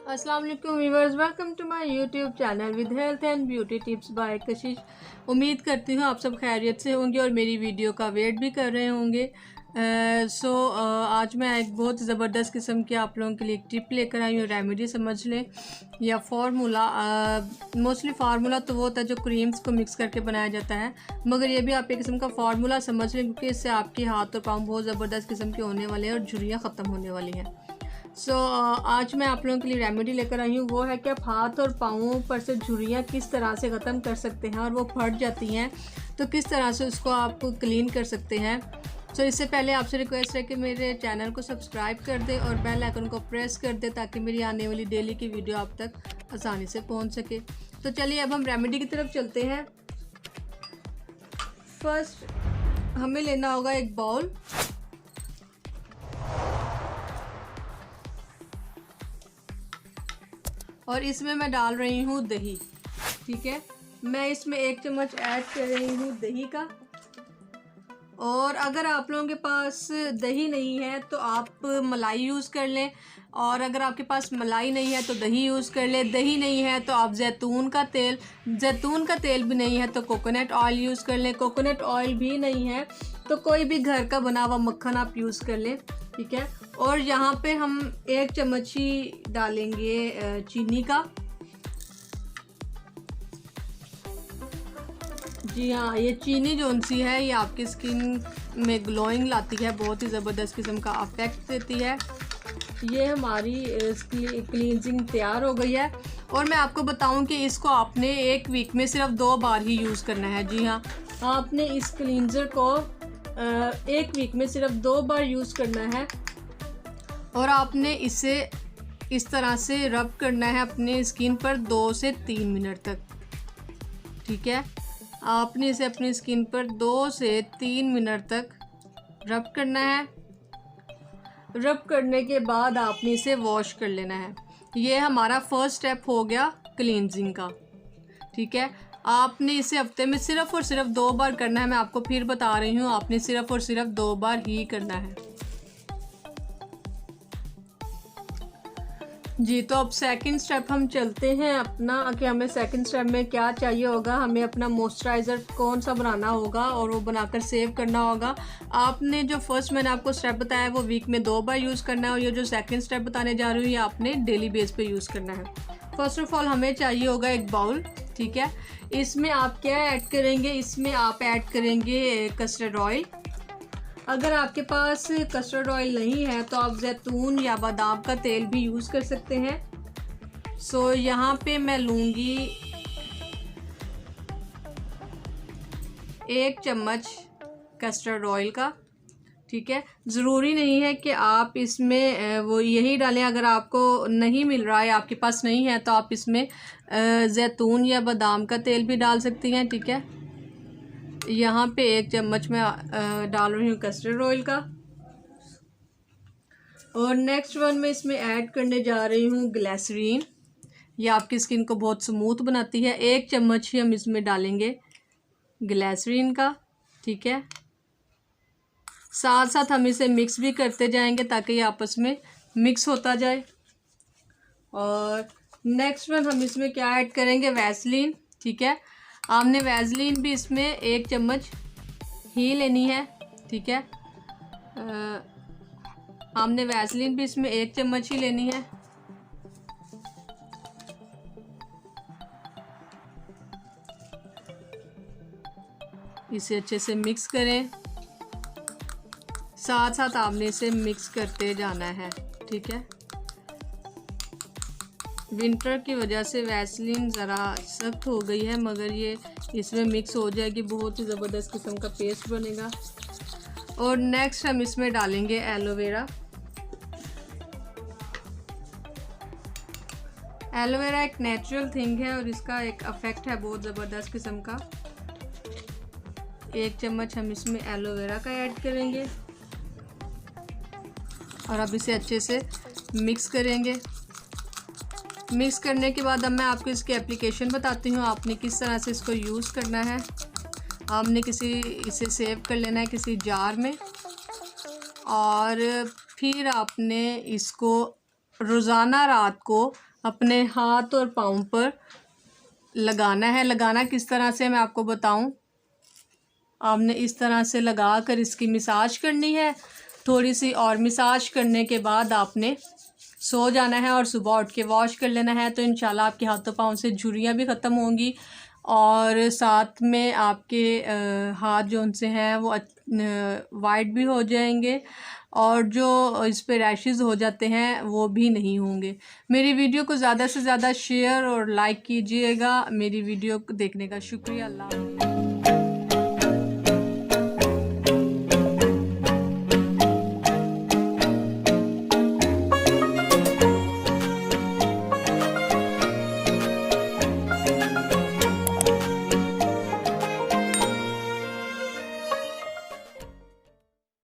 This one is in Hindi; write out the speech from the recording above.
अस्सलाम वालेकुम viewers, welcome to my YouTube channel with health and beauty tips by Kashish. उम्मीद करती हूँ आप सब खैरियत से होंगे और मेरी वीडियो का वेट भी कर रहे होंगे। आज मैं एक बहुत ज़बरदस्त किस्म की आप लोगों के लिए एक टिप लेकर आई हूँ। रेमेडी समझ लें या फार्मूला। मोस्टली फार्मूला तो वो होता है जो क्रीम्स को मिक्स करके बनाया जाता है, मगर ये भी आप एक किस्म का फार्मूला समझ लें, क्योंकि इससे आपके हाथ और पाँव बहुत ज़बरदस्त किस्म के होने वाले हैं और झुर्रियाँ ख़त्म होने वाली हैं। आज मैं आप लोगों के लिए रेमेडी लेकर आई हूँ, वो है कि आप हाथ और पाँवों पर से झुर्रियाँ किस तरह से ख़त्म कर सकते हैं, और वो फट जाती हैं तो किस तरह से उसको आप क्लीन कर सकते हैं। इससे पहले आपसे रिक्वेस्ट है कि मेरे चैनल को सब्सक्राइब कर दें और बेल आइकन को प्रेस कर दें, ताकि मेरी आने वाली डेली की वीडियो आप तक आसानी से पहुँच सके। तो चलिए अब हम रेमेडी की तरफ चलते हैं। फर्स्ट हमें लेना होगा एक बाउल, और इसमें मैं डाल रही हूँ दही। ठीक है, मैं इसमें 1 चम्मच ऐड कर रही हूँ दही का। और अगर आप लोगों के पास दही नहीं है तो आप मलाई यूज़ कर लें, और अगर आपके पास मलाई नहीं है तो दही यूज़ कर लें। दही नहीं है तो आप जैतून का तेल भी नहीं है तो कोकोनट ऑयल यूज़ कर लें। कोकोनट ऑयल भी नहीं है तो कोई भी घर का बना हुआ मक्खन आप यूज़ कर लें। ठीक है, और यहाँ पे हम 1 चम्मच ही डालेंगे चीनी का। जी हाँ, ये चीनी जो सी है ये आपकी स्किन में ग्लोइंग लाती है, बहुत ही ज़बरदस्त किस्म का अफेक्ट देती है। ये हमारी क्लींजिंग तैयार हो गई है, और मैं आपको बताऊं कि इसको आपने 1 वीक में सिर्फ 2 बार ही यूज़ करना है। जी हाँ, आपने इस क्लींजर को 1 वीक में सिर्फ 2 बार यूज़ करना है, और आपने इसे इस तरह से रब करना है अपने स्किन पर 2 से 3 मिनट तक। ठीक है, आपने इसे अपनी स्किन पर 2 से 3 मिनट तक रब करना है। रब करने के बाद आपने इसे वॉश कर लेना है। ये हमारा फर्स्ट स्टेप हो गया क्लींजिंग का। ठीक है, आपने इसे हफ्ते में सिर्फ और सिर्फ 2 बार करना है। मैं आपको फिर बता रही हूँ, आपने सिर्फ और सिर्फ 2 बार ही करना है। जी, तो अब सेकंड स्टेप हम चलते हैं अपना, कि हमें सेकंड स्टेप में क्या चाहिए होगा। हमें अपना मॉइस्चराइज़र कौन सा बनाना होगा और वो बनाकर सेव करना होगा। आपने जो फर्स्ट मैंने आपको स्टेप बताया है वो वीक में 2 बार यूज़ करना है, और ये जो सेकंड स्टेप बताने जा रही हूँ ये आपने डेली बेस पे यूज़ करना है। फर्स्ट ऑफ ऑल हमें चाहिए होगा एक बाउल। ठीक है, इसमें आप क्या ऐड करेंगे, इसमें आप ऐड करेंगे कस्टर्ड ऑयल। अगर आपके पास कस्टर्ड ऑयल नहीं है तो आप जैतून या बादाम का तेल भी यूज़ कर सकते हैं। यहाँ पे मैं लूँगी 1 चम्मच कस्टर्ड ऑयल का। ठीक है, ज़रूरी नहीं है कि आप इसमें वो यही डालें। अगर आपको नहीं मिल रहा है, आपके पास नहीं है, तो आप इसमें जैतून या बादाम का तेल भी डाल सकती हैं। ठीक है, यहाँ पे 1 चम्मच मैं डाल रही हूँ कस्टर्ड ऑयल का। और नेक्स्ट वन में इसमें ऐड करने जा रही हूँ ग्लिसरीन। ये आपकी स्किन को बहुत स्मूथ बनाती है। 1 चम्मच ही हम इसमें डालेंगे ग्लिसरीन का। ठीक है, साथ साथ हम इसे मिक्स भी करते जाएंगे ताकि ये आपस में मिक्स होता जाए। और नेक्स्ट वन हम इसमें क्या ऐड करेंगे, वैसलीन। ठीक है, आपने वैसलीन भी इसमें 1 चम्मच ही लेनी है। ठीक है, आपने वैसलीन भी इसमें 1 चम्मच ही लेनी है। इसे अच्छे से मिक्स करें, साथ साथ आपने इसे मिक्स करते जाना है। ठीक है, विंटर की वजह से वैसलीन ज़रा सख्त हो गई है, मगर ये इसमें मिक्स हो जाएगी, बहुत ही ज़बरदस्त किस्म का पेस्ट बनेगा। और नेक्स्ट हम इसमें डालेंगे एलोवेरा। एलोवेरा एक नेचुरल थिंग है और इसका एक अफेक्ट है बहुत ज़बरदस्त किस्म का। 1 चम्मच हम इसमें एलोवेरा का ऐड करेंगे, और अब इसे अच्छे से मिक्स करेंगे। मिक्स करने के बाद अब मैं आपको इसकी एप्लीकेशन बताती हूँ, आपने किस तरह से इसको यूज़ करना है। आपने इसे सेव कर लेना है किसी जार में, और फिर आपने इसको रोज़ाना रात को अपने हाथ और पाँव पर लगाना है। लगाना किस तरह से मैं आपको बताऊं। आपने इस तरह से लगा कर इसकी मसाज करनी है। थोड़ी सी और मसाज करने के बाद आपने सो जाना है और सुबह उठ के वॉश कर लेना है। तो इंशाल्लाह आपके हाथों पाँव से झुर्रियाँ भी ख़त्म होंगी और साथ में आपके हाथ जो उनसे हैं वो वाइट भी हो जाएंगे और जो इस पे रैशेज़ हो जाते हैं वो भी नहीं होंगे। मेरी वीडियो को ज़्यादा से ज़्यादा शेयर और लाइक कीजिएगा। मेरी वीडियो को देखने का शुक्रिया। अल्लाह हाफ़िज़।